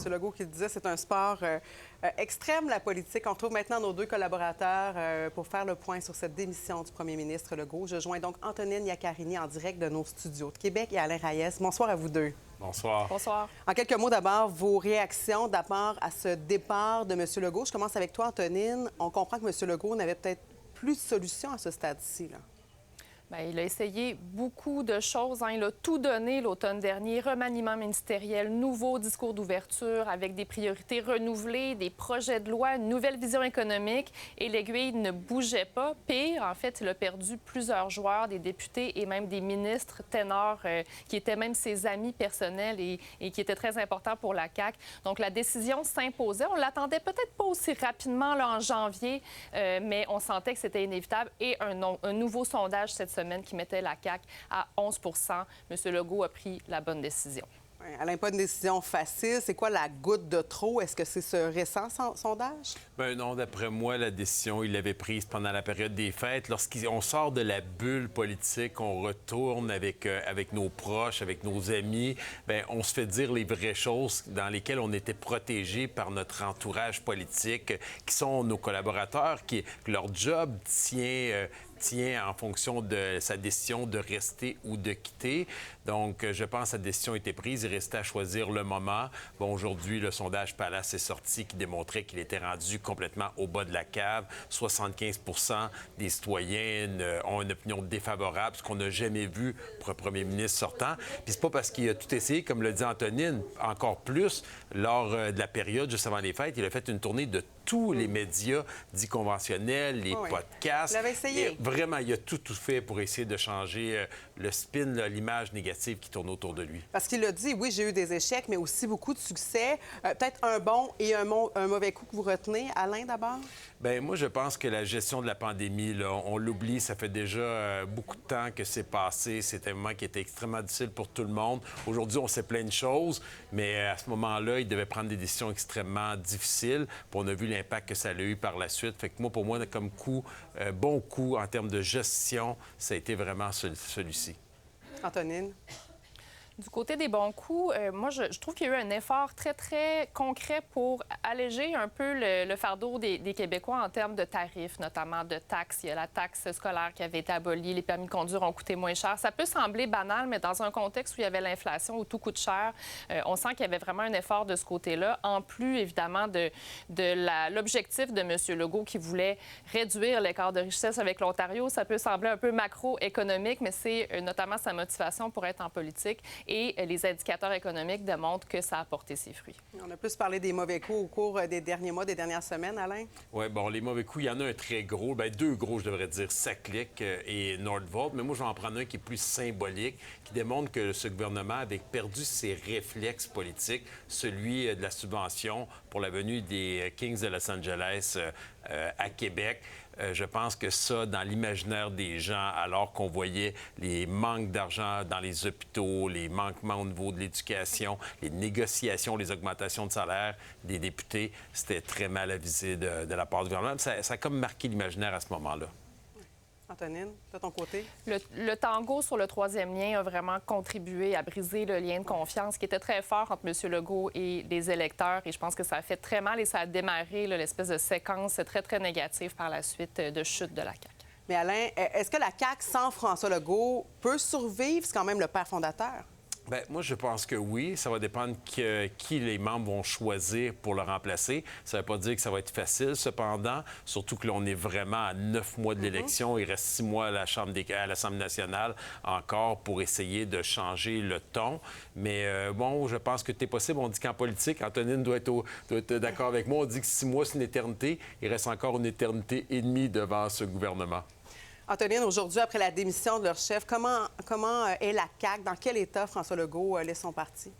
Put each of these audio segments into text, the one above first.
M. Legault qui le disait, c'est un sport extrême, la politique. On retrouve maintenant nos deux collaborateurs pour faire le point sur cette démission du premier ministre Legault. Je joins donc Antonine Iaccarini en direct de nos studios de Québec et Alain Reyes. Bonsoir à vous deux. Bonsoir. Bonsoir. En quelques mots d'abord, vos réactions d'abord à ce départ de M. Legault. Je commence avec toi, Antonine. On comprend que M. Legault n'avait peut-être plus de solution à ce stade-ci, là. Bien, il a essayé beaucoup de choses. Il a tout donné l'automne dernier. Remaniement ministériel, nouveau discours d'ouverture avec des priorités renouvelées, des projets de loi, une nouvelle vision économique. Et l'aiguille ne bougeait pas. Pire, en fait, il a perdu plusieurs joueurs, des députés et même des ministres ténors qui étaient même ses amis personnels et qui étaient très importants pour la CAQ. Donc, la décision s'imposait. On l'attendait peut-être pas aussi rapidement là, en janvier, mais on sentait que c'était inévitable. Et un nouveau sondage cette semaine qui mettait la CAQ à 11 M. Legault a pris la bonne décision. Ouais, Alain, pas une décision facile. C'est quoi la goutte de trop? Est-ce que c'est ce récent sondage? Bien non, d'après moi, la décision, il l'avait prise pendant la période des fêtes. Lorsqu'on sort de la bulle politique, on retourne avec nos proches, avec nos amis, bien, on se fait dire les vraies choses dans lesquelles on était protégé par notre entourage politique, qui sont nos collaborateurs, que leur job tient en fonction de sa décision de rester ou de quitter. Donc, je pense que sa décision était prise. Il restait à choisir le moment. Bon, aujourd'hui, le sondage Palace est sorti qui démontrait qu'il était rendu complètement au bas de la cave. 75 des citoyens ont une opinion défavorable, ce qu'on n'a jamais vu pour un premier ministre sortant. Puis c'est pas parce qu'il a tout essayé, comme le dit Antonine, encore plus, lors de la période juste avant les fêtes, il a fait une tournée de tous les médias dits conventionnels, les podcasts. Il avait essayé. Et vraiment, il a tout fait pour essayer de changer le spin, l'image négative qui tourne autour de lui. Parce qu'il a dit, oui, j'ai eu des échecs, mais aussi beaucoup de succès. Peut-être un bon et un mauvais coup que vous retenez. Alain, d'abord? Bien, moi, je pense que la gestion de la pandémie, là, on l'oublie. Ça fait déjà beaucoup de temps que c'est passé. C'était un moment qui était extrêmement difficile pour tout le monde. Aujourd'hui, on sait plein de choses, mais à ce moment-là, il devait prendre des décisions extrêmement difficiles. Puis on a vu l'impact que ça a eu par la suite. Fait que moi, pour moi, comme coup, bon coup en termes de gestion, ça a été vraiment celui-ci. Antonine? Du côté des bons coups, moi, je trouve qu'il y a eu un effort très, très concret pour alléger un peu le fardeau des Québécois en termes de tarifs, notamment de taxes. Il y a la taxe scolaire qui avait été abolie, les permis de conduire ont coûté moins cher. Ça peut sembler banal, mais dans un contexte où il y avait l'inflation, où tout coûte cher, on sent qu'il y avait vraiment un effort de ce côté-là, en plus, évidemment, de l'objectif de M. Legault qui voulait réduire l'écart de richesse avec l'Ontario. Ça peut sembler un peu macroéconomique, mais c'est notamment sa motivation pour être en politique. Et les indicateurs économiques démontrent que ça a porté ses fruits. On a plus parlé des mauvais coups au cours des derniers mois, des dernières semaines, Alain? Oui, bon, les mauvais coups, il y en a un très gros, bien deux gros, je devrais dire, SACLIC et Nordvolt. Mais moi, je vais en prendre un qui est plus symbolique, qui démontre que ce gouvernement avait perdu ses réflexes politiques, celui de la subvention pour la venue des Kings de Los Angeles à Québec. Je pense que ça, dans l'imaginaire des gens, alors qu'on voyait les manques d'argent dans les hôpitaux, les manquements au niveau de l'éducation, les négociations, les augmentations de salaire des députés, c'était très mal avisé de la part du gouvernement. Ça a comme marqué l'imaginaire à ce moment-là. Antonine, de ton côté? Le tango sur le troisième lien a vraiment contribué à briser le lien de confiance qui était très fort entre M. Legault et les électeurs. Et je pense que ça a fait très mal et ça a démarré l'espèce de séquence très, très négative par la suite de chute de la CAQ. Mais Alain, est-ce que la CAQ, sans François Legault, peut survivre? C'est quand même le père fondateur. Bien, moi, je pense que oui. Ça va dépendre qui les membres vont choisir pour le remplacer. Ça ne veut pas dire que ça va être facile, cependant, surtout que l'on est vraiment à 9 mois de l'élection. Il reste 6 mois à l'Assemblée nationale encore pour essayer de changer le ton. Mais bon, je pense que tout est possible. On dit qu'en politique, Antonine doit être d'accord avec moi, on dit que 6 mois, c'est une éternité. Il reste encore une éternité et demie devant ce gouvernement. Antonine, aujourd'hui, après la démission de leur chef, comment est la CAQ? Dans quel état François Legault laisse son parti?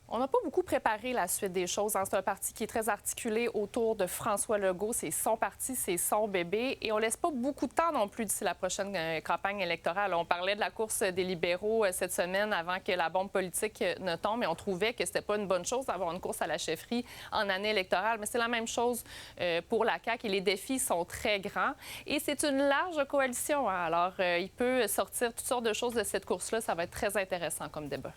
On n'a pas beaucoup préparé la suite des choses. C'est un parti qui est très articulé autour de François Legault. C'est son parti, c'est son bébé. Et on laisse pas beaucoup de temps non plus d'ici la prochaine campagne électorale. On parlait de la course des libéraux cette semaine avant que la bombe politique ne tombe. Et on trouvait que c'était pas une bonne chose d'avoir une course à la chefferie en année électorale. Mais c'est la même chose pour la CAQ. Et les défis sont très grands. Et c'est une large coalition. Alors, il peut sortir toutes sortes de choses de cette course-là. Ça va être très intéressant comme débat.